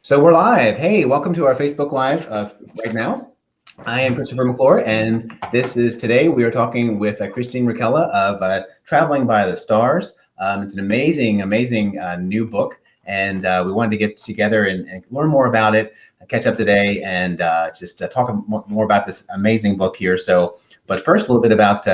So we're live. Hey, welcome to our Facebook Live right now. I am Christopher McClure, and this is today we are talking with Christine Rakela of Traveling by the Stars. It's an amazing new book, and we wanted to get together and learn more about it, catch up today, and just talk more about this amazing book here. But first, a little bit about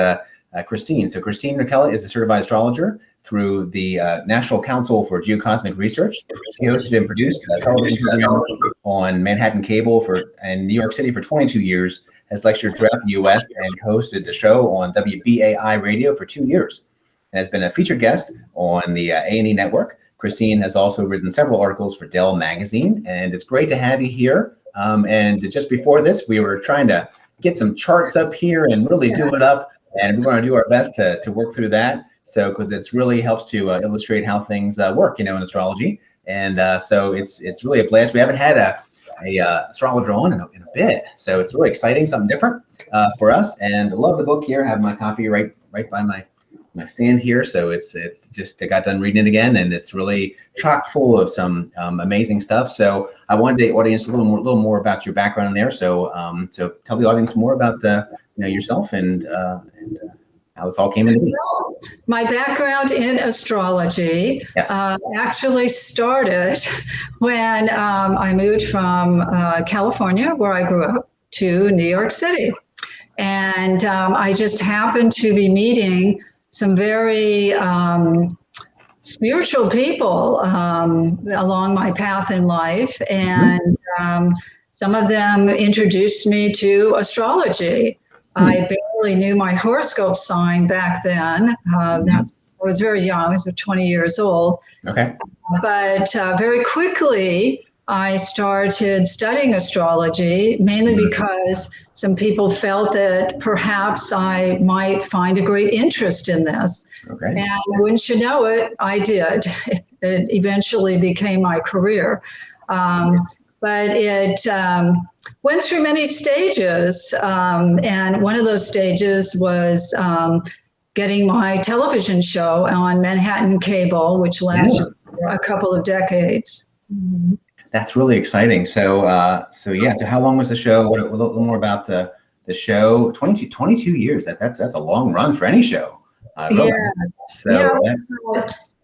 Christine. So Christine Rakela is a certified astrologer through the National Council for Geocosmic Research. She hosted and produced a television program on Manhattan Cable and New York City for 22 years, has lectured throughout the U.S. and hosted a show on WBAI radio for 2 years, and has been a featured guest on the A&E network. Christine has also written several articles for Dell magazine, and it's great to have you here. And just before this, we were trying to get some charts up here and really do it up, and we're going to do our best to work through that. So, because it's really helps to illustrate how things work, in astrology, and so it's really a blast. We haven't had a astrologer on in a bit, so it's really exciting, something different for us. And I love the book here. I have my copy right by my stand here, so it's just I got done reading it again, and it's really chock full of some amazing stuff. So I wanted the audience a little more about your background there. So so tell the audience more about yourself and how this all came into being. My background in astrology actually started when I moved from California, where I grew up, to New York City. And I just happened to be meeting some very spiritual people along my path in life. And some of them introduced me to astrology. I barely knew my horoscope sign back then. I was very young. I was 20 years old. Okay. But very quickly, I started studying astrology, mainly because some people felt that perhaps I might find a great interest in this. Okay. And wouldn't you know it, I did. It eventually became my career. But it went through many stages, and one of those stages was getting my television show on Manhattan Cable, which lasted for a couple of decades. That's really exciting. So how long was the show? A little more about the show. 22 years. That's a long run for any show. Really.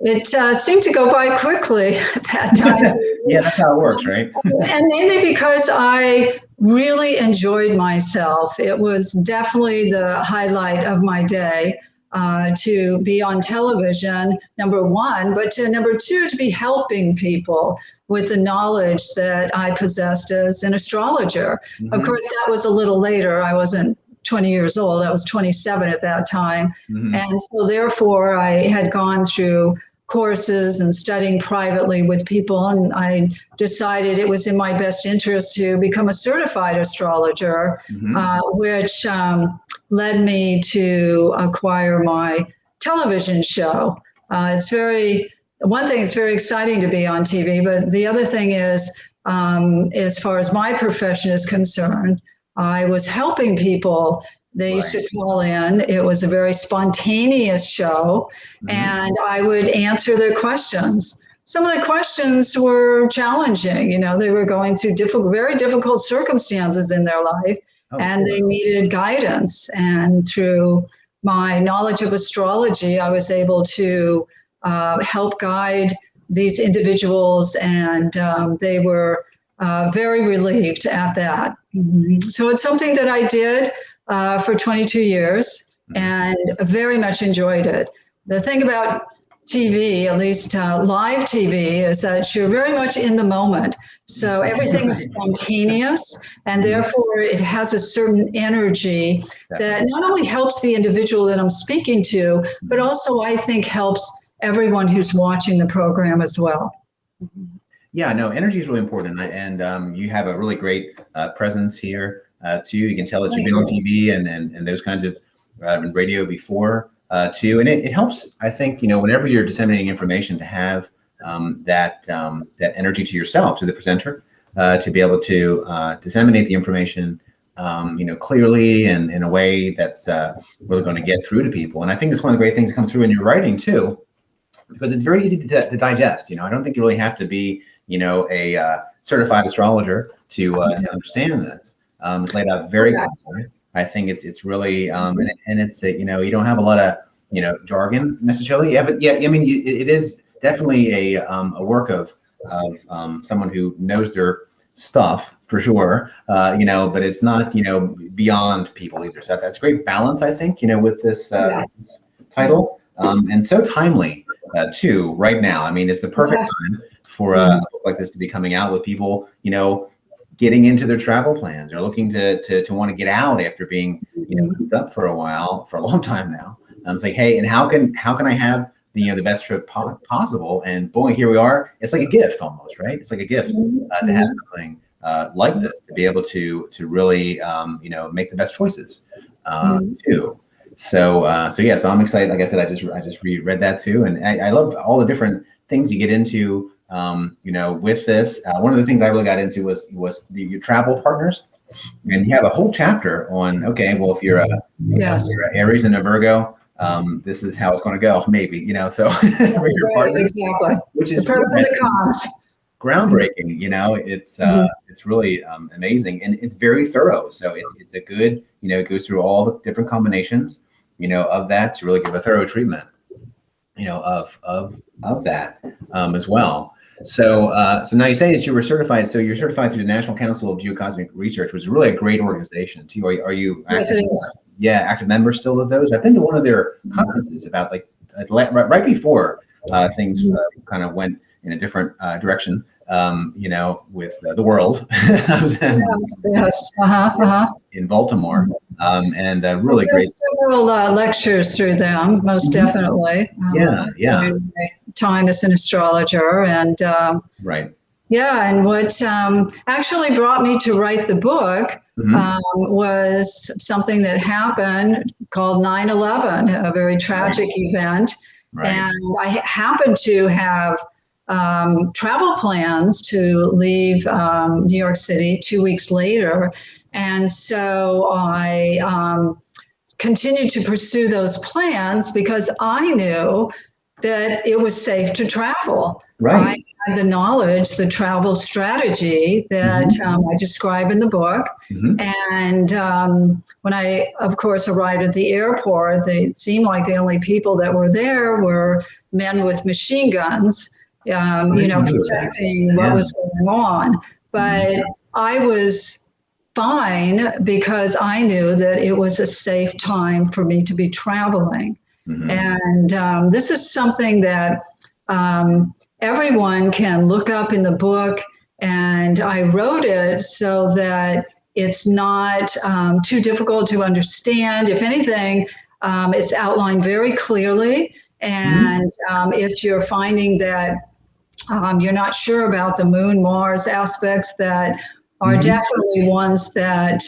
It seemed to go by quickly at that time. Yeah, that's how it works, right? And mainly because I really enjoyed myself. It was definitely the highlight of my day to be on television, number one, but number two, to be helping people with the knowledge that I possessed as an astrologer. Of course, that was a little later. I wasn't 20 years old. I was 27 at that time. And so therefore I had gone through courses and studying privately with people. And I decided it was in my best interest to become a certified astrologer, which led me to acquire my television show. One thing is very exciting to be on TV, but the other thing is, as far as my profession is concerned, I was helping people. They used to call in. It was a very spontaneous show, and I would answer their questions. Some of the questions were challenging. They were going through very difficult circumstances in their life, they needed guidance. And through my knowledge of astrology, I was able to help guide these individuals, and they were very relieved at that. So it's something that I did for 22 years and very much enjoyed it. The thing about TV, at least live TV, is that you're very much in the moment. So everything is spontaneous, and therefore it has a certain energy that not only helps the individual that I'm speaking to, but also I think helps everyone who's watching the program as well. Yeah, no, energy is really important, and you have a really great presence here too. You can tell that you've been on TV and those kinds of radio before too, and it helps. I think whenever you're disseminating information, to have that energy to yourself, to the presenter, to be able to disseminate the information, clearly and in a way that's really going to get through to people. And I think it's one of the great things that comes through in your writing too, because it's very easy to digest. I don't think you really have to be a certified astrologer to understand this. It's laid out very clearly. I think it's really and it's you don't have a lot of jargon necessarily. Yeah, but yeah, I mean it is definitely a work of someone who knows their stuff for sure. But it's not beyond people either. So that's a great balance, I think. With this title and so timely too right now. I mean, it's the perfect time for a book like this to be coming out with people getting into their travel plans or looking to want to get out after being cooped up for a long time now. It's like, hey, and how can I have the best trip possible? And boy, here we are. It's like a gift almost, right? It's like a gift to have something like this, to be able to really make the best choices too. So I'm excited. Like I said, I just reread that too, and I love all the different things you get into. With this, one of the things I really got into was your travel partners, and you have a whole chapter on if you're a Aries and a Virgo, this is how it's going to go, maybe so partners, exactly, which is the pros and the cons. Groundbreaking. It's really amazing, and it's very thorough. So it's a good it goes through all the different combinations of that to really give a thorough treatment of that as well. So now you say that you were certified. So you're certified through the National Council of Geocosmic Research, which is really a great organization too. Are you active? Yes, active member still of those? I've been to one of their conferences about right before things kind of went in a different direction. With the world. I was in Baltimore, and really great. Several lectures through them, most definitely. Time as an astrologer, and right. Yeah, and what actually brought me to write the book was something that happened called 9/11, a very tragic event. Right. And I happened to have travel plans to leave New York City 2 weeks later. And so I continued to pursue those plans because I knew that it was safe to travel. Right. I had the knowledge, the travel strategy that I describe in the book. And when I, of course, arrived at the airport, it seemed like the only people that were there were men with machine guns, protecting what was going on. But I was fine because I knew that it was a safe time for me to be traveling. And this is something that everyone can look up in the book. And I wrote it so that it's not too difficult to understand. If anything, it's outlined very clearly. And if you're finding that you're not sure about the Moon, Mars aspects that are definitely ones that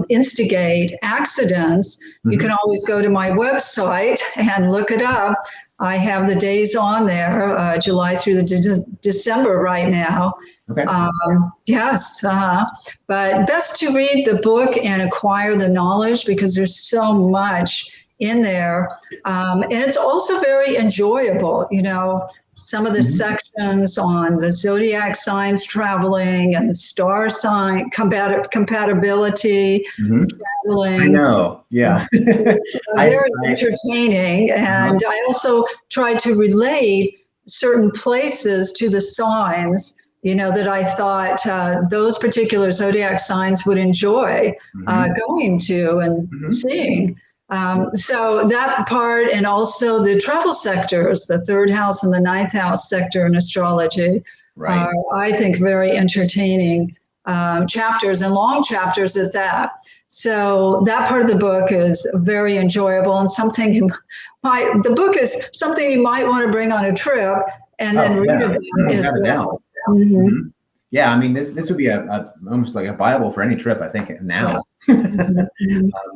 instigate accidents, you can always go to my website and look it up. I have the days on there, July through December right now. Okay. But best to read the book and acquire the knowledge because there's so much in there. And it's also very enjoyable, some of the sections on the zodiac signs traveling and star sign compatibility traveling. I know, yeah. Very entertaining. And I also try to relate certain places to the signs, that I thought those particular zodiac signs would enjoy going to and seeing. So that part, and also the travel sectors, the 3rd house and the 9th house sector in astrology, are, I think, very entertaining chapters, and long chapters at that. So that part of the book is very enjoyable, and the book is something you might want to bring on a trip and then read it as well. Yeah, I mean, this would be a almost like a Bible for any trip, I think, now.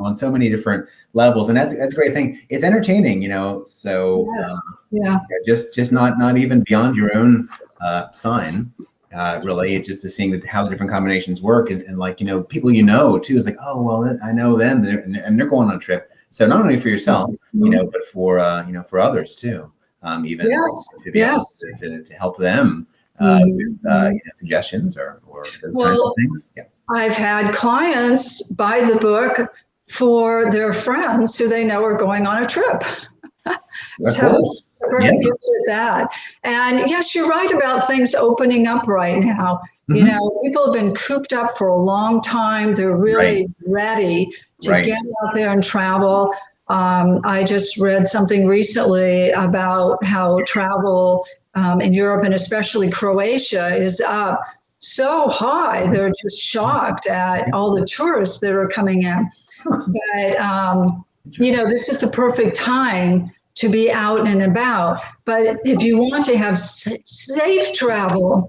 On so many different levels, and that's a great thing. It's entertaining, so just not even beyond your own sign, really. It's just to seeing how the different combinations work, and like people too is like, oh well, I know them, and they're going on a trip. So not only for yourself, but for for others too, even to help them suggestions or those kinds of Well, things? Yeah. I've had clients buy the book for their friends who they know are going on a trip. Of So course. the Yeah. perfect gift at that. And yes, you're right about things opening up right now. People have been cooped up for a long time. They're really ready to get out there and travel. I just read something recently about how travel in Europe and especially Croatia is up so high. They're just shocked at all the tourists that are coming in. But, this is the perfect time to be out and about. But if you want to have safe travel,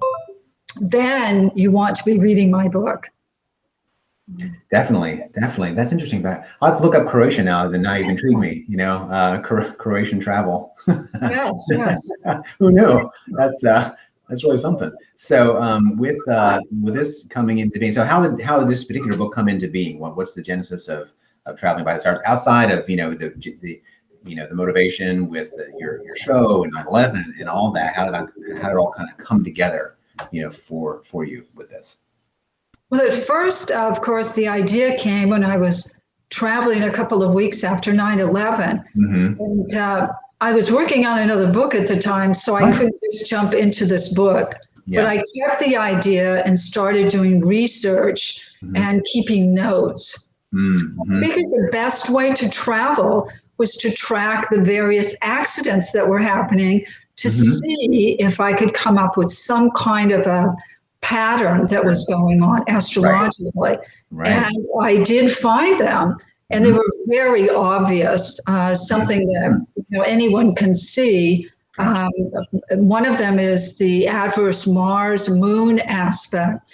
then you want to be reading my book. Definitely. That's interesting. But I'll have to look up Croatia now. Then now you've intrigued me. Croatian travel. Yes. Who knew? That's really something. So with this coming into being, so how did this particular book come into being? What's the genesis of traveling by the stars outside of the motivation with your show and 9/11 and all that? How did it all kind of come together? For you with this. Well, at first, of course, the idea came when I was traveling a couple of weeks after 9/11. And I was working on another book at the time, so I couldn't just jump into this book. But I kept the idea and started doing research and keeping notes. I figured the best way to travel was to track the various accidents that were happening to see if I could come up with some kind of a pattern that was going on astrologically. And I did find them, and they were very obvious, something that anyone can see. One of them is the adverse Mars-Moon aspect.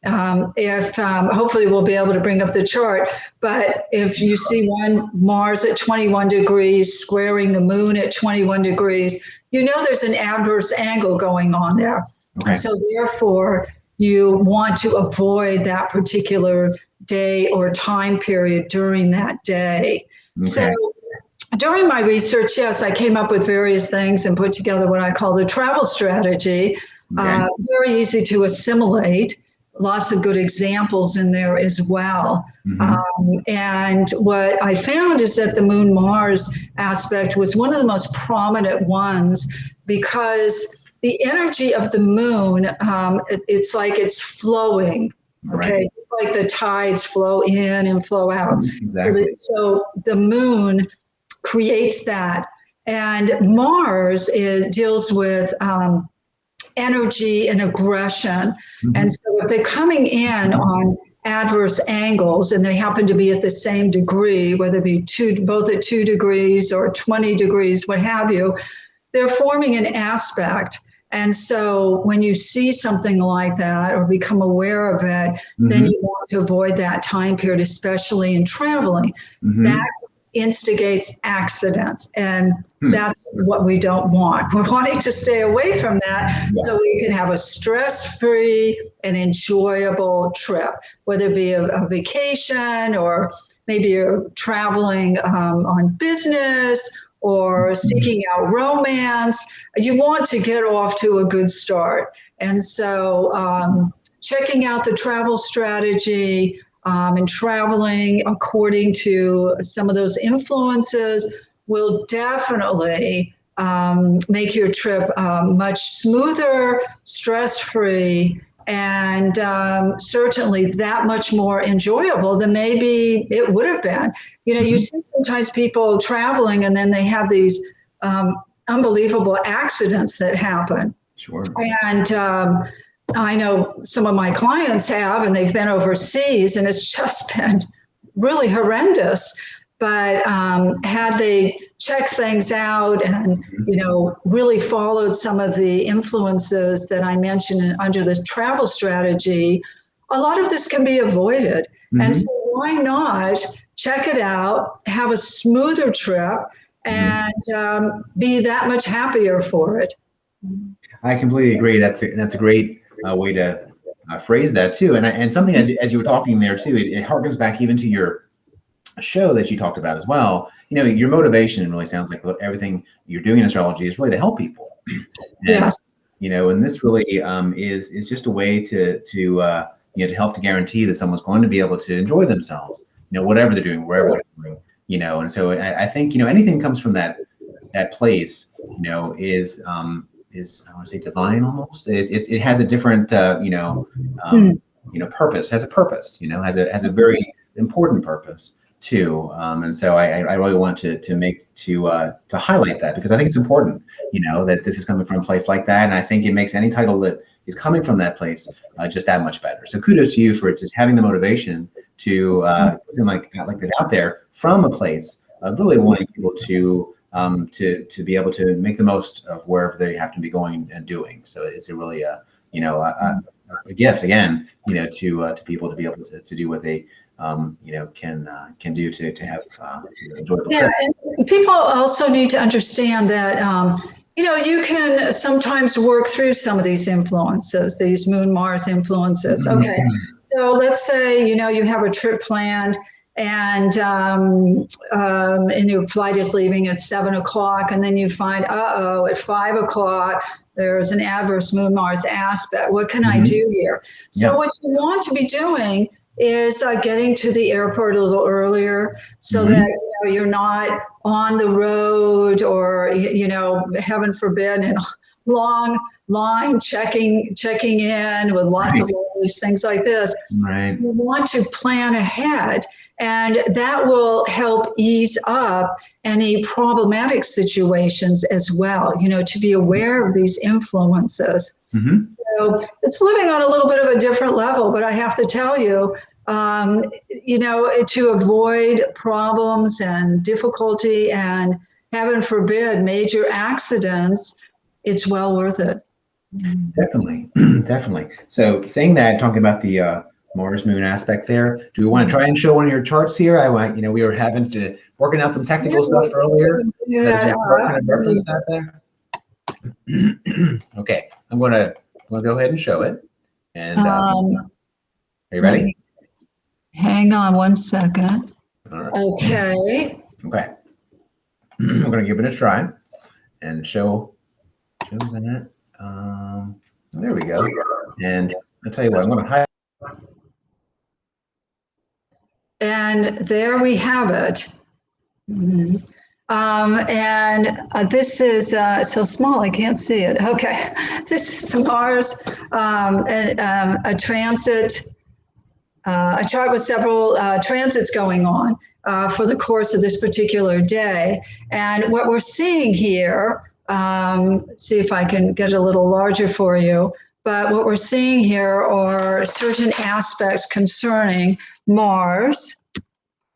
Hopefully we'll be able to bring up the chart, but if you see one Mars at 21 degrees squaring the moon at 21 degrees, there's an adverse angle going on there. So therefore, you want to avoid that particular day or time period during that day. So during my research, yes, I came up with various things and put together what I call the travel strategy. Very easy to assimilate. Lots of good examples in there as well. And what I found is that the Moon Mars aspect was one of the most prominent ones because the energy of the moon, it's like it's flowing, okay? Like the tides flow in and flow out. Exactly. So the moon creates that. And Mars deals with energy and aggression. And so if they're coming in on adverse angles and they happen to be at the same degree, whether it be both at 2 degrees or 20 degrees, what have you, they're forming an aspect. And so when you see something like that or become aware of it, then you want to avoid that time period, especially in traveling. That instigates accidents, and that's what we don't want. We're wanting to stay away from that so we can have a stress-free and enjoyable trip, whether it be a vacation or maybe you're traveling on business or seeking out romance. You want to get off to a good start. And so checking out the travel strategy and traveling according to some of those influences will definitely make your trip much smoother, stress-free, and certainly that much more enjoyable than maybe it would have been. You see sometimes people traveling and then they have these unbelievable accidents that happen. And I know some of my clients have, and they've been overseas, and it's just been really horrendous. But had they checked things out and, really followed some of the influences that I mentioned under this travel strategy, a lot of this can be avoided. And so why not check it out, have a smoother trip, and be that much happier for it? I completely agree. That's a great way to phrase that too. And something as you were talking there too, it harkens back even to your show that you talked about as well. Your motivation really sounds like everything you're doing in astrology is really to help people. And, and this really is just a way to help to guarantee that someone's going to be able to enjoy themselves, whatever they're doing, wherever they're doing, and so I think anything comes from that place, is I want to say divine almost. It has a different purpose, has a purpose, has a very important purpose too. And so I really want to highlight that, because I think it's important, that this is coming from a place like that. And I think it makes any title that is coming from that place just that much better. So kudos to you for just having the motivation to put something like this out there from a place of really wanting people to be able to make the most of wherever they happen to be going and doing. So it's a really a gift again, to people to be able to do what they can do to have enjoyable trip. And people also need to understand that you can sometimes work through some of these influences, these Moon Mars influences. Okay, so let's say you have a trip planned, and your flight is leaving at 7 o'clock, and then you find, at 5 o'clock there's an adverse Moon Mars aspect. What can I do here? So what you want to be doing is getting to the airport a little earlier, so that you're not on the road, or heaven forbid, in a long line checking in with lots of luggage, things like this. Right. You want to plan ahead, and that will help ease up any problematic situations as well, to be aware of these influences. So it's living on a little bit of a different level, but I have to tell you, to avoid problems and difficulty and, heaven forbid, major accidents, it's well worth it. Definitely, definitely. So saying that, talking about the Mars Moon aspect there, do we want to try and show one of your charts here? We were having to working out some technical stuff earlier. Does your chart kind of reference that there? Okay, I'm going to go ahead and show it. And are you ready? Hang on one second. All right. Okay. Okay. I'm going to give it a try and show that. There we go. And I'll tell you what, I'm going to hide. And there we have it. And this is so small I can't see it. Okay, this is the Mars, a transit, a chart with several transits going on for the course of this particular day. And what we're seeing here, see if I can get it a little larger for you, but what we're seeing here are certain aspects concerning Mars,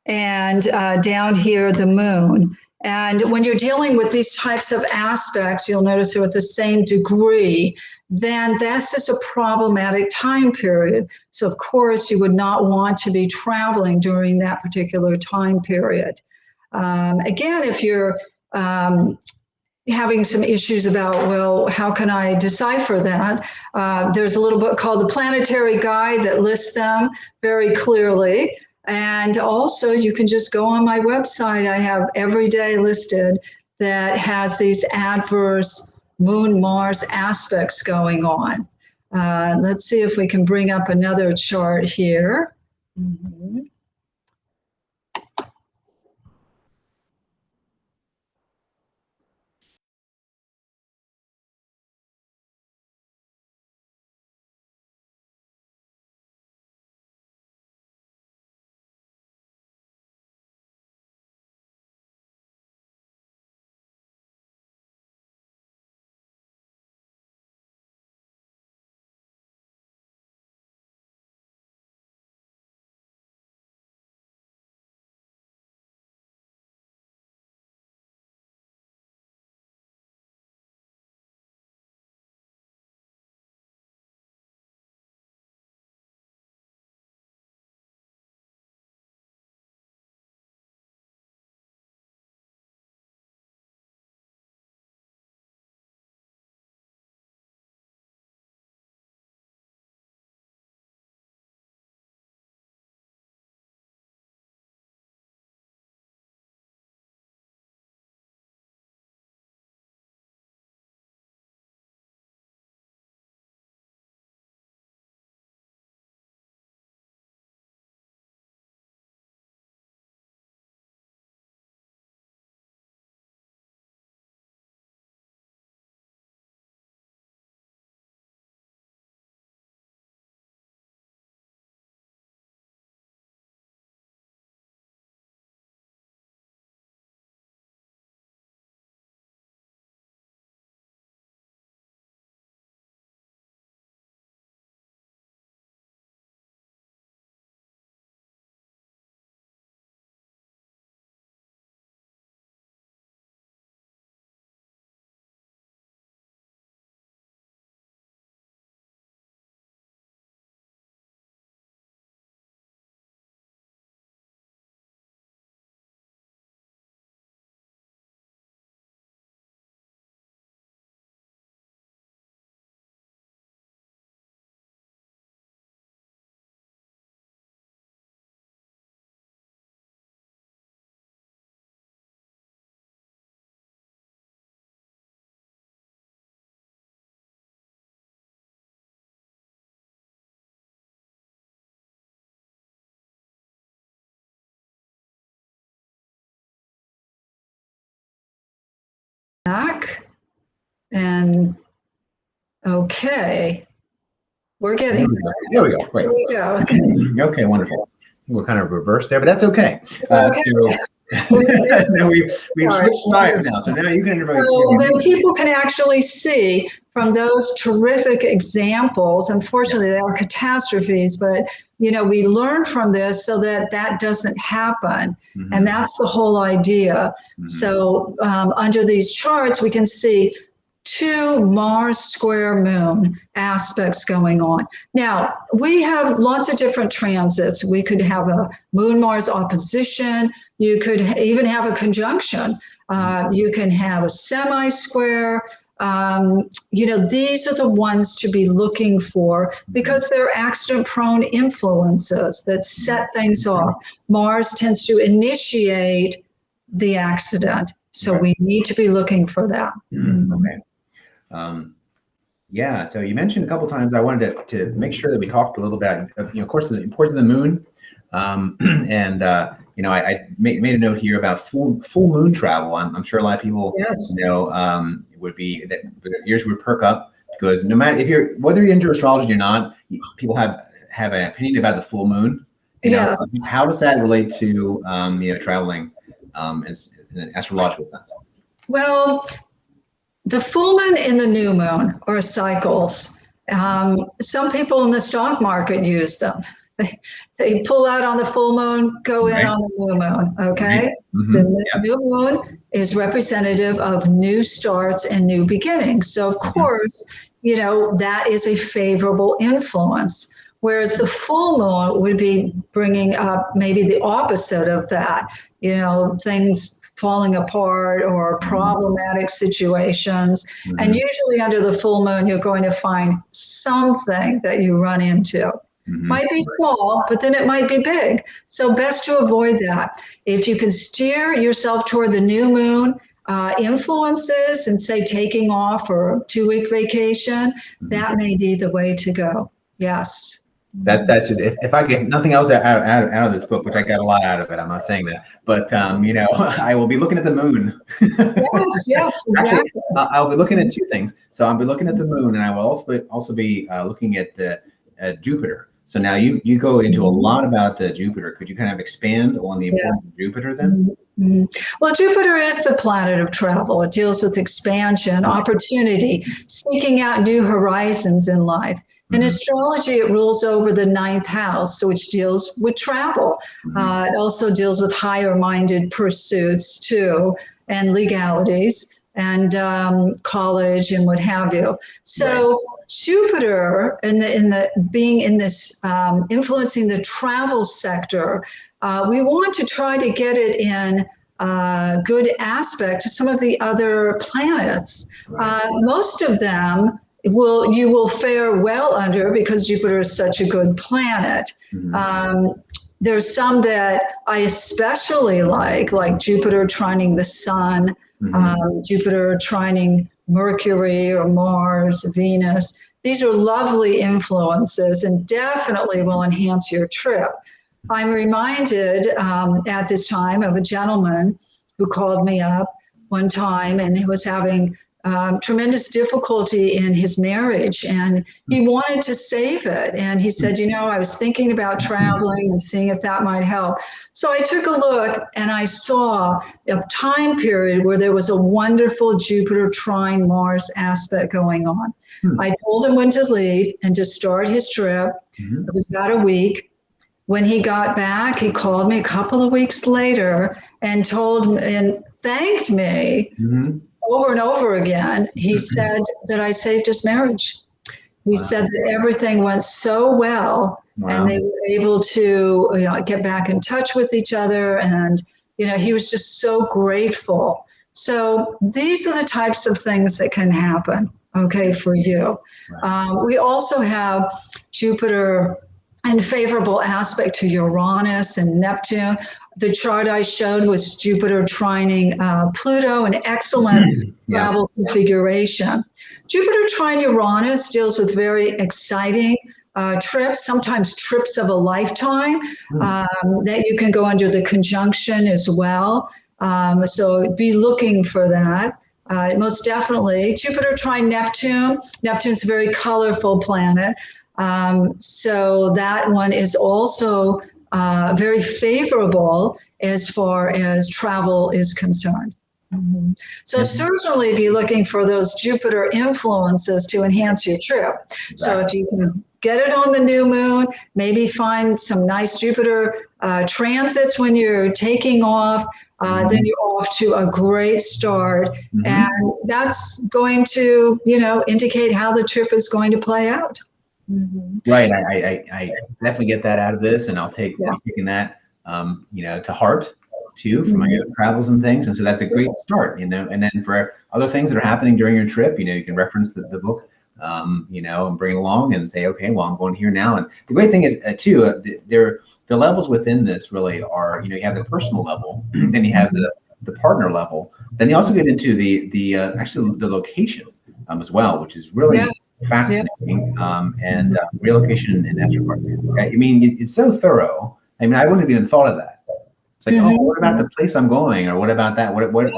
and down here, the moon. And when you're dealing with these types of aspects, you'll notice they're at the same degree, then this is a problematic time period. So of course, you would not want to be traveling during that particular time period. Again, if you're having some issues about, well, how can I decipher that? There's a little book called The Planetary Guide that lists them very clearly. And also, you can just go on my website. I have every day listed that has these adverse Moon Mars aspects going on. Let's see if we can bring up another chart here. back. And okay, we're getting there we go. Great. There we go. Okay. Okay, wonderful. We're kind of reversed there, but that's okay. Okay. So we've switched sides now. So now you can interview. So then people can actually see from those terrific examples. Unfortunately, they are catastrophes, but we learn from this so that that doesn't happen. Mm-hmm. And that's the whole idea. Mm-hmm. So under these charts, we can see 2 Mars square moon aspects going on. Now, we have lots of different transits. We could have a moon-Mars opposition. You could even have a conjunction. You can have a semi-square. These are the ones to be looking for because they're accident-prone influences that set things off. Mars tends to initiate the accident. So we need to be looking for that. Okay. So you mentioned a couple of times, I wanted to make sure that we talked a little bit, of course, the importance of the moon. I made a note here about full moon travel. I'm sure a lot of people, would be that their ears would perk up because no matter whether you're into astrology or not, people have an opinion about the full moon. How does that relate to, traveling in an astrological sense? Well, the full moon and the new moon are cycles. Some people in the stock market use them. They pull out on the full moon, go in on the new moon, okay? Mm-hmm. The new moon is representative of new starts and new beginnings. So, of course, that is a favorable influence. Whereas the full moon would be bringing up maybe the opposite of that, things falling apart or problematic situations. Mm-hmm. And usually under the full moon, you're going to find something that you run into. Mm-hmm. Might be small, but then it might be big. So best to avoid that. If you can steer yourself toward the new moon influences and say taking off or a 2-week vacation, that may be the way to go. Yes. That's just, if I get nothing else out of this book, which I got a lot out of it, I'm not saying that, but I will be looking at the moon. Yes, exactly. I'll be looking at 2 things. So I'll be looking at the moon, and I will also be looking at Jupiter. So now you go into a lot about Jupiter. Could you kind of expand on the importance of Jupiter then? Mm-hmm. Well, Jupiter is the planet of travel. It deals with expansion, opportunity, seeking out new horizons in life. In astrology, it rules over the 9th house, which deals with travel. It also deals with higher-minded pursuits, too, and legalities, and college and what have you. So Jupiter, being in this, influencing the travel sector, we want to try to get it in good aspect to some of the other planets. Most of them you will fare well under because Jupiter is such a good planet. There's some that I especially like Jupiter trining the sun, Jupiter trining Mercury or Mars, Venus. These are lovely influences and definitely will enhance your trip. I'm reminded at this time of a gentleman who called me up one time and he was having tremendous difficulty in his marriage and he wanted to save it. And he said, I was thinking about traveling and seeing if that might help. So I took a look and I saw a time period where there was a wonderful Jupiter trine Mars aspect going on. I told him when to leave and to start his trip. It was about a week. When he got back, he called me a couple of weeks later and thanked me over and over again. He said that I saved his marriage. He said that everything went so well and they were able to get back in touch with each other. And, he was just so grateful. So these are the types of things that can happen, for you. We also have Jupiter in favorable aspect to Uranus and Neptune. The chart I showed was Jupiter trining Pluto, an excellent travel configuration. Jupiter trine Uranus deals with very exciting trips, sometimes trips of a lifetime that you can go under the conjunction as well. So be looking for that. most definitely. Jupiter trine Neptune. Neptune's a very colorful planet. So that one is also very favorable as far as travel is concerned. Mm-hmm. So certainly be looking for those Jupiter influences to enhance your trip. So if you can get it on the new moon, maybe find some nice Jupiter transits when you're taking off, then you're off to a great start. And that's going to, indicate how the trip is going to play out. Right. I definitely get that out of this, and I'll be taking that, to heart too for my own travels and things. And so that's a great start, and then for other things that are happening during your trip, you can reference the book, and bring it along and say, okay, well, I'm going here now. And the great thing is too, the levels within this really are, you have the personal level, then you have the partner level, then you also get into the actually the location as well, which is really fascinating. And relocation and astrocartography. I mean, it's so thorough. I mean, I wouldn't have even thought of that. It's like, oh, what about the place I'm going, or what about that? What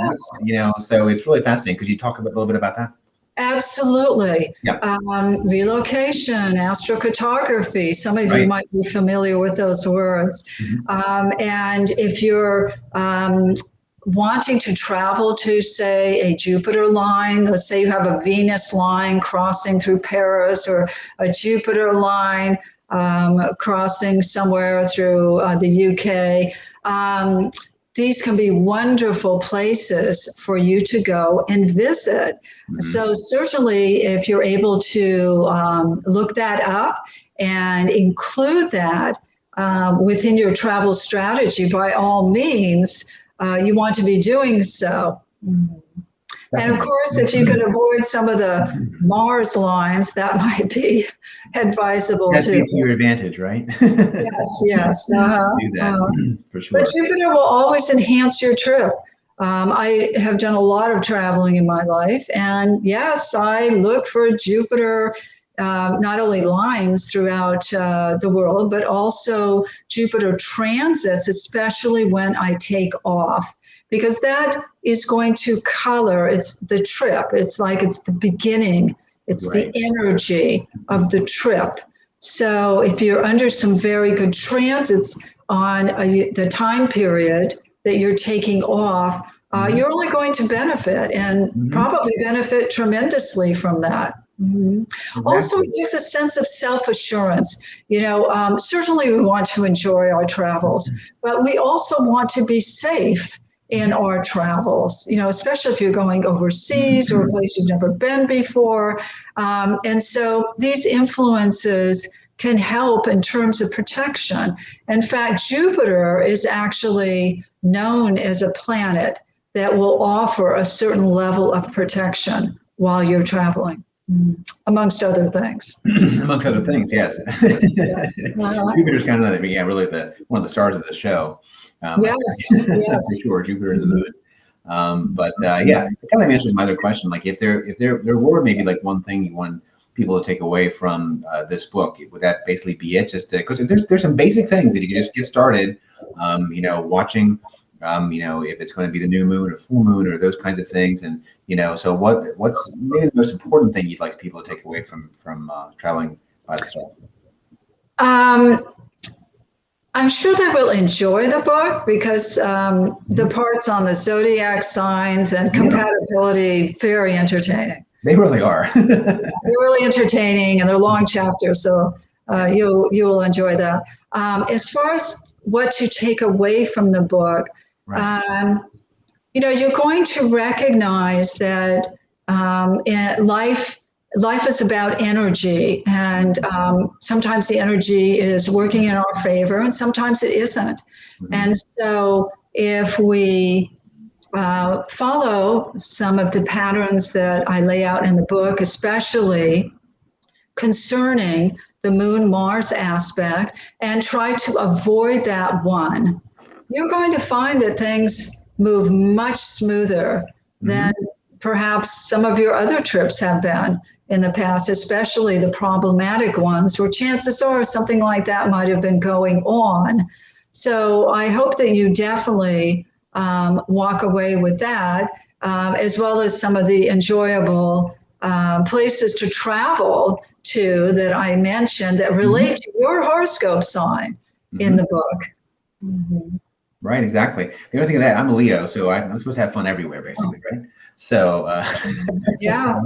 so it's really fascinating. Could you talk a little bit about that? Absolutely. Yeah. Relocation, astrocartography. Some of you might be familiar with those words. And if you're wanting to travel to, say, a Jupiter line, let's say you have a Venus line crossing through Paris, or a Jupiter line crossing somewhere through the UK. These can be wonderful places for you to go and visit. So certainly if you're able to look that up and include that within your travel strategy, by all means, you want to be doing so. And of course, if you can avoid some of the Mars lines, that might be advisable too. That's to your advantage, right? Yes. Do that for sure. But Jupiter will always enhance your trip. I have done a lot of traveling in my life, and yes, I look for Jupiter, not only lines throughout the world, but also Jupiter transits, especially when I take off, because that is going to color, it's the trip. It's like it's the beginning, it's the energy of the trip. So if you're under some very good transits on the time period that you're taking off, you're only going to benefit, and probably benefit tremendously from that. Also, it gives a sense of self-assurance. Certainly we want to enjoy our travels, but we also want to be safe in our travels, especially if you're going overseas or a place you've never been before. And so these influences can help in terms of protection. In fact, Jupiter is actually known as a planet that will offer a certain level of protection while you're traveling, amongst other things. Amongst other things, yes. Jupiter's kind of really one of the stars of the show. Yes. For sure, Jupiter and the moon. But it kind of answers my other question. Like, if there were maybe like one thing you want people to take away from this book, would that basically be it? Just because there's some basic things that you can just get started, watching, if it's going to be the new moon or full moon or those kinds of things, and so what's maybe the most important thing you'd like people to take away from traveling by the stars? I'm sure they will enjoy the book, because the parts on the zodiac signs and compatibility, very entertaining. They really are. They're really entertaining, and they're long chapters, so you will enjoy that. As far as what to take away from the book, you're going to recognize that life is about energy, and sometimes the energy is working in our favor, and sometimes it isn't. And so if we follow some of the patterns that I lay out in the book, especially concerning the Moon-Mars aspect, and try to avoid that one, you're going to find that things move much smoother than perhaps some of your other trips have been in the past, especially the problematic ones, where chances are something like that might have been going on. So I hope that you definitely walk away with that. as well as some of the enjoyable places to travel to that I mentioned that relate to your horoscope sign in the book. Right, exactly. The only thing of that, I'm a Leo, so I'm supposed to have fun everywhere, basically, right? So, yeah.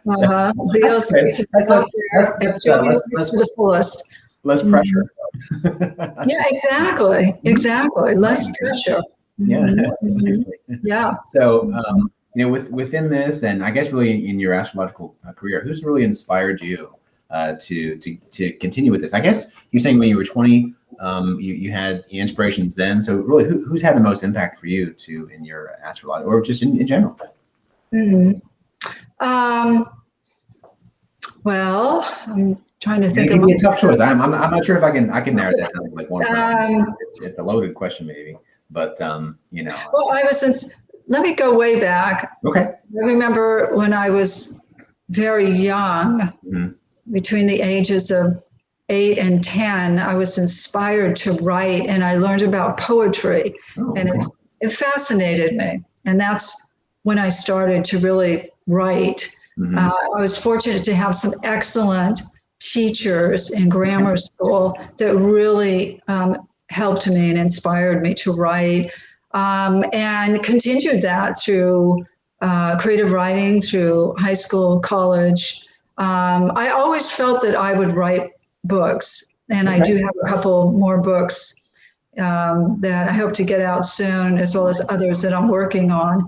That's Leo's good. That's out less, there less, enjoying less, it to the fullest. less pressure. Yeah, exactly. Less pressure. Yeah, precisely. Yeah. So, within this, and I guess really in your astrological career, who's really inspired you to continue with this? I guess you're saying when you were 20, you had inspirations then. So really, who's had the most impact for you in your astrology, or just in general? Well, I'm trying to think. It can be a tough choice. I'm not sure if I can narrow that down to like one person. It's a loaded question, maybe, but Well, let me go way back. Okay. I remember when I was very young, between the ages of 8 and 10, I was inspired to write, and I learned about poetry, and it fascinated me. And that's when I started to really write. I was fortunate to have some excellent teachers in grammar school that really helped me and inspired me to write, and continued that through creative writing, through high school, college. I always felt that I would write books, and I do have a couple more books that I hope to get out soon, as well as others that I'm working on.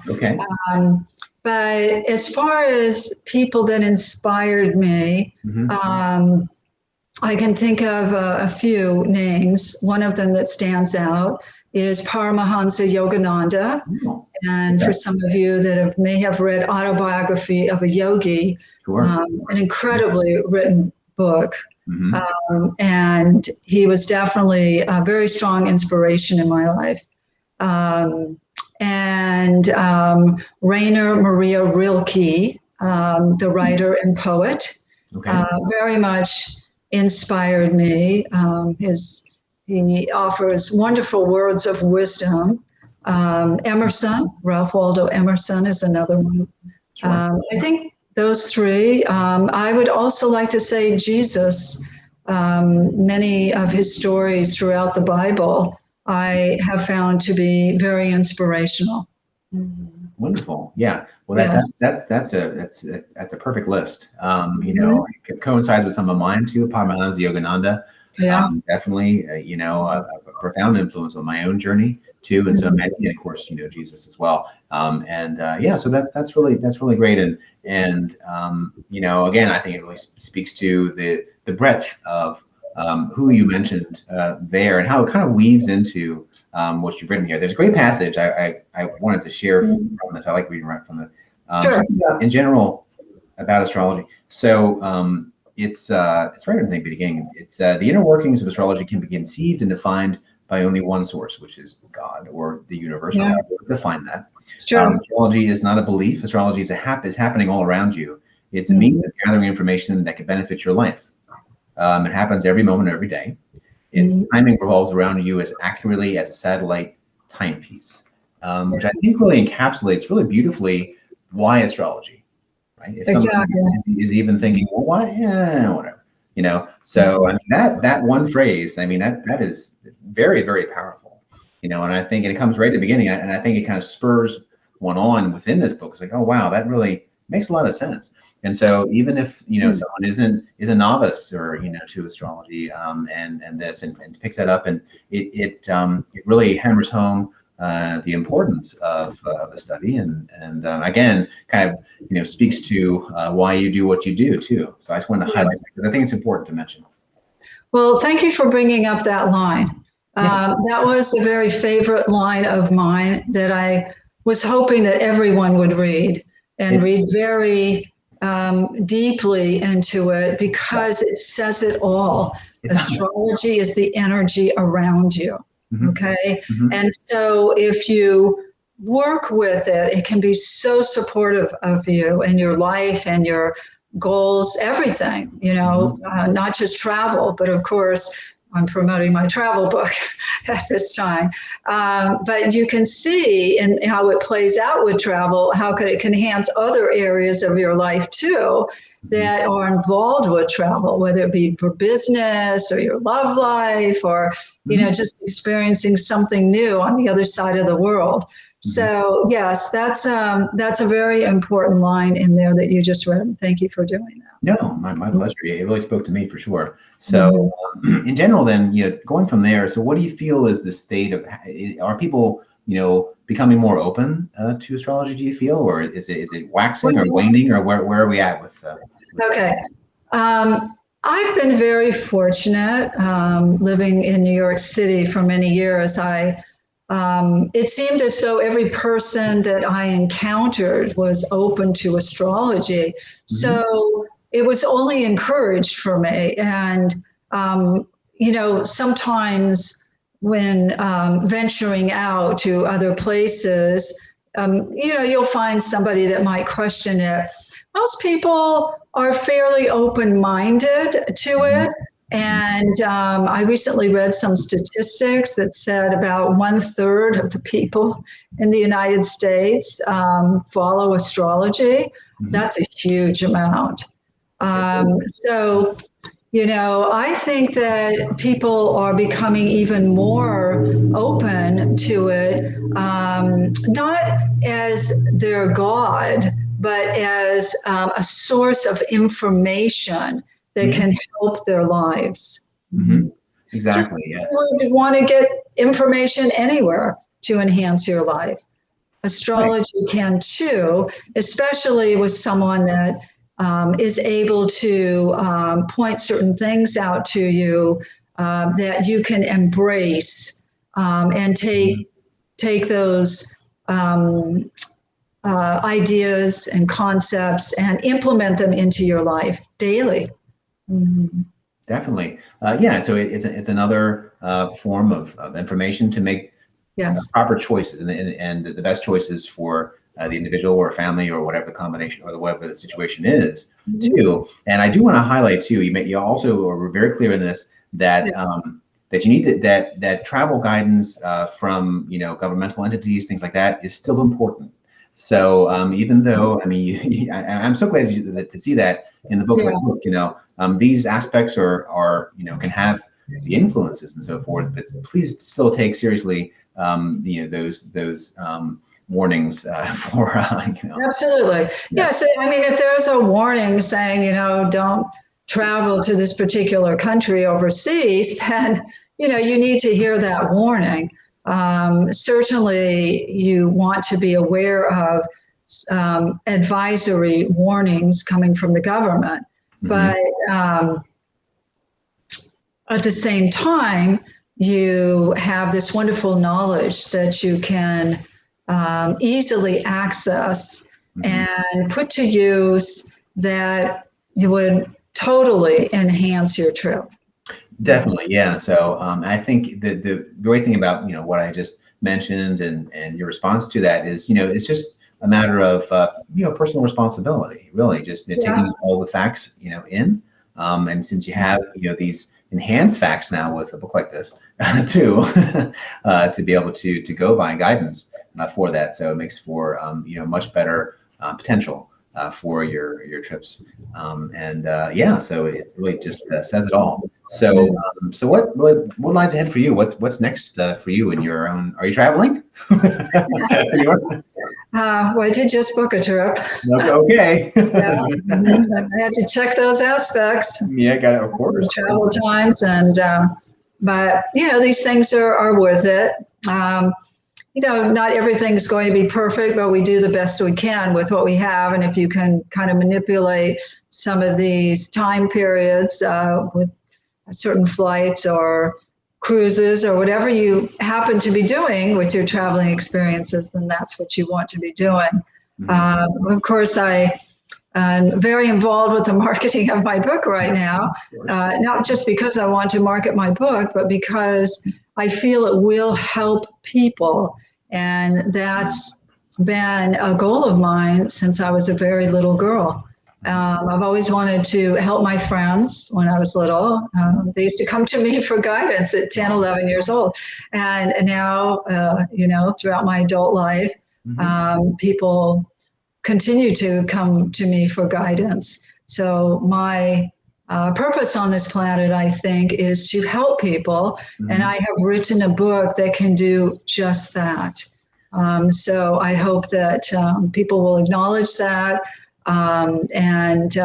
But as far as people that inspired me, I can think of a few names. One of them that stands out is Paramahansa Yogananda. And for some of you that may have read Autobiography of a Yogi, an incredibly written book. And he was definitely a very strong inspiration in my life. And Rainer Maria Rilke, the writer and poet, very much inspired me. He offers wonderful words of wisdom. Emerson, Ralph Waldo Emerson is another one. I think those three. I would also like to say Jesus. Many of his stories throughout the Bible I have found to be very inspirational. Wonderful. Yeah. Well, that's a perfect list. It coincides with some of mine too. Paramahansa Yogananda. Definitely, a profound influence on my own journey too, and so many, and of course, Jesus as well. So that's really great, and again, I think it really speaks to the breadth of who you mentioned there, and how it kind of weaves into what you've written here. There's a great passage I wanted to share from this. I like reading right from the in general about astrology. So it's right in the beginning. It's the inner workings of astrology can be conceived and defined by only one source, which is God or the universe. Or define that. Astrology is not a belief. Astrology is happening all around you. It's a means of gathering information that can benefit your life. It happens every moment, every day. Its timing revolves around you as accurately as a satellite timepiece, which I think really encapsulates really beautifully why astrology, right? If somebody is even thinking, well, why? Yeah, whatever. So I mean, that one phrase, I mean, that is very, very powerful, and I think it comes right at the beginning, and I think it kind of spurs one on within this book. It's like, oh, wow, that really makes a lot of sense. And so even if, someone is a novice or, to astrology, and this, and picks that up, and it really hammers home the importance of the study, and again, kind of, speaks to why you do what you do too. So I just wanted to highlight that because I think it's important to mention. Well, thank you for bringing up that line. That was a very favorite line of mine that I was hoping that everyone would read and read very deeply into it, because it says it all. Astrology is the energy around you. Okay. And so if you work with it, it can be so supportive of you and your life and your goals, everything, not just travel, but of course, I'm promoting my travel book at this time. But you can see and how it plays out with travel, how it can enhance other areas of your life too that are involved with travel, whether it be for business or your love life or, just experiencing something new on the other side of the world. So yes, that's a very important line in there that you just read. Thank you for doing that. No, my pleasure. It really spoke to me for sure. So in general, then, going from there, so what do you feel is the state of, are people, becoming more open to astrology, do you feel, or is it waxing or waning, or where are we at with Okay. I've been very fortunate living in New York City for many years. It seemed as though every person that I encountered was open to astrology. So it was only encouraged for me. And, sometimes when venturing out to other places, you'll find somebody that might question it. Most people are fairly open-minded to it. And I recently read some statistics that said about 1/3 of the people in the United States follow astrology. That's a huge amount. So, I think that people are becoming even more open to it, not as their God, but as a source of information that can help their lives. Exactly. You would want to get information anywhere to enhance your life. Astrology can too, especially with someone that is able to point certain things out to you that you can embrace and take those ideas and concepts and implement them into your life daily. Definitely. So it's another form of information to make proper choices and the best choices for the individual or family or whatever the combination or whatever the situation is too. And I do want to highlight too, you also were very clear in this that that you need that travel guidance from governmental entities, things like that, is still important. So even though, I'm so glad to see that in the book. These aspects are can have the influences and so forth, but please still take seriously those warnings for Absolutely. Yes. If there's a warning saying don't travel to this particular country overseas, then you need to hear that warning. Certainly, you want to be aware of advisory warnings coming from the government, but at the same time, you have this wonderful knowledge that you can easily access and put to use that would totally enhance your trip. Definitely, yeah. So I think the great thing about what I just mentioned and your response to that is it's just a matter of personal responsibility, really, just taking all the facts in, and since you have these enhanced facts now with a book like this too, to be able to go by guidance for that, so it makes for much better potential for your trips, so it really just says it all. So what lies ahead for you? What's next for you in your own? Are you traveling? Well, I did just book a trip. Okay. I had to check those aspects. Yeah, got it, of course. Travel times but these things are worth it. Not everything's going to be perfect, but we do the best we can with what we have. And if you can kind of manipulate some of these time periods with certain flights or cruises or whatever you happen to be doing with your traveling experiences, then that's what you want to be doing. Of course, I'm very involved with the marketing of my book right now, not just because I want to market my book, but because I feel it will help people. And that's been a goal of mine since I was a very little girl. I've always wanted to help my friends when I was little. They used to come to me for guidance at 10, 11 years old. And now, throughout my adult life, people continue to come to me for guidance. So my purpose on this planet, I think, is to help people. And I have written a book that can do just that. So I hope that people will acknowledge that and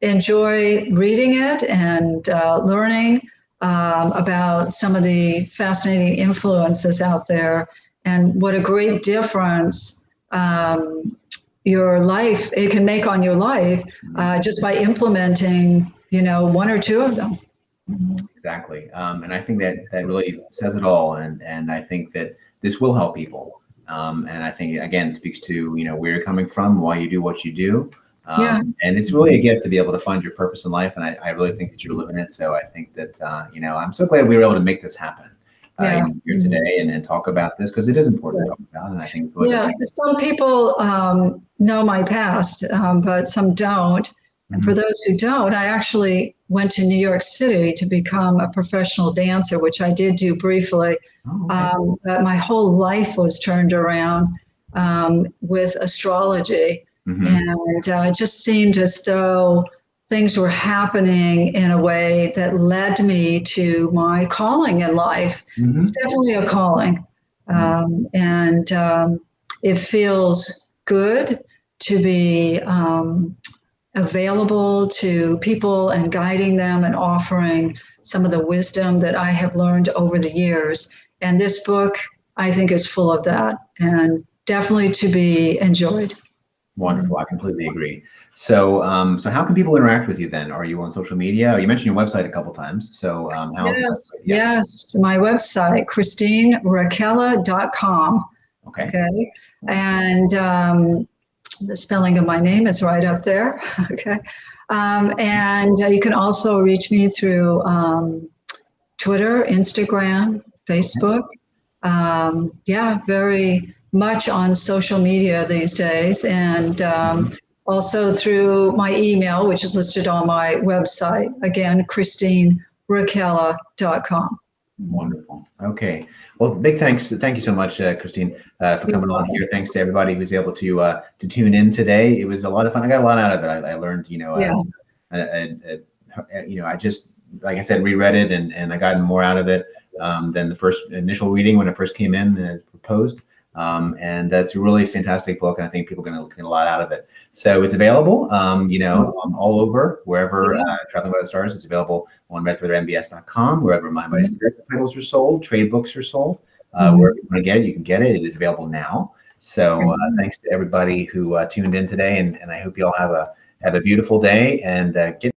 enjoy reading it and learning about some of the fascinating influences out there and what a great difference your life it can make on your life just by implementing, one or two of them. Exactly. And I think that really says it all. And I think that this will help people. And I think, again, it speaks to, where you're coming from, why you do what you do. And it's really a gift to be able to find your purpose in life. And I really think that you're living it. So I think that, I'm so glad we were able to make this happen here today and talk about this, because it is important to talk about. And I think it's really some people know my past, but some don't. And for those who don't, I actually went to New York City to become a professional dancer, which I did do briefly. But my whole life was turned around with astrology. And it just seemed as though things were happening in a way that led me to my calling in life. It's definitely a calling. And it feels good to be available to people and guiding them and offering some of the wisdom that I have learned over the years. And this book, I think, is full of that and definitely to be enjoyed. Wonderful. I completely agree. So, so how can people interact with you then? Are you on social media? You mentioned your website a couple times. So, yes, my website, ChristineRakela.com. Okay. And the spelling of my name is right up there. Okay. And you can also reach me through Twitter, Instagram, Facebook. Very much on social media these days, and also through my email, which is listed on my website. Again, ChristineRakela.com. Wonderful. Okay. Well, big thanks. Thank you so much, Christine, for coming on here. Thanks to everybody who's able to tune in today. It was a lot of fun. I got a lot out of it. I learned, I just, like I said, reread it and I got more out of it than the first initial reading when it first came in and proposed. And that's a really fantastic book, and I think people are going to get a lot out of it. So it's available, all over, wherever Traveling by the Stars. It's available on REDFeatherMBS.com, wherever my titles are sold, trade books are sold. Wherever you want to get it, you can get it. It is available now. So thanks to everybody who tuned in today, and I hope you all have a beautiful day and get